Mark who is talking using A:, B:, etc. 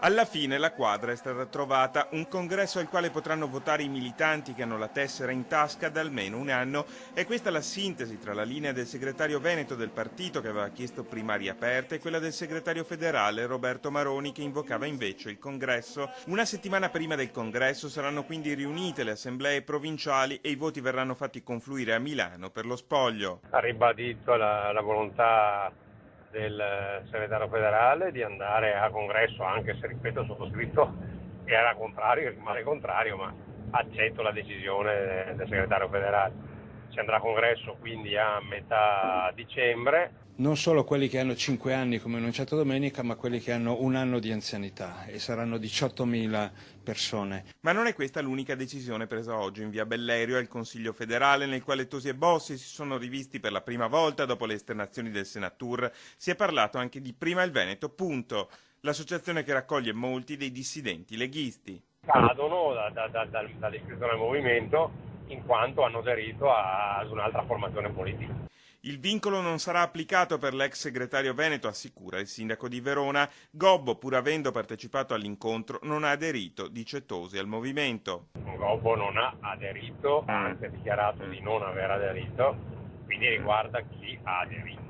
A: Alla fine la quadra è stata trovata, un congresso al quale potranno votare i militanti che hanno la tessera in tasca da almeno un anno. È questa la sintesi tra la linea del segretario veneto del partito, che aveva chiesto primarie aperte, e quella del segretario federale Roberto Maroni, che invocava invece il congresso. Una settimana prima del congresso saranno quindi riunite le assemblee provinciali e i voti verranno fatti confluire a Milano per lo spoglio.
B: Ha ribadito la volontà del segretario federale di andare a congresso, anche se, ripeto, il sottoscritto era contrario, rimane contrario, ma accetto la decisione del segretario federale. Si andrà a congresso quindi a metà dicembre.
C: Non solo quelli che hanno 5 anni, come annunciato domenica, ma quelli che hanno un anno di anzianità, e saranno 18.000 persone.
A: Ma non è questa l'unica decisione presa oggi in via Bellerio al Consiglio federale, nel quale Tosi e Bossi si sono rivisti per la prima volta dopo le esternazioni del Senatur. Si è parlato anche di Prima il Veneto, punto, l'associazione che raccoglie molti dei dissidenti leghisti.
B: Cadono dall'iscrizione al movimento in quanto hanno aderito ad un'altra formazione politica.
A: Il vincolo non sarà applicato per l'ex segretario veneto, assicura il sindaco di Verona. Gobbo, pur avendo partecipato all'incontro, non ha aderito, dice Tosi, al movimento.
B: Gobbo non ha aderito, anzi ha dichiarato di non aver aderito, quindi riguarda chi ha aderito.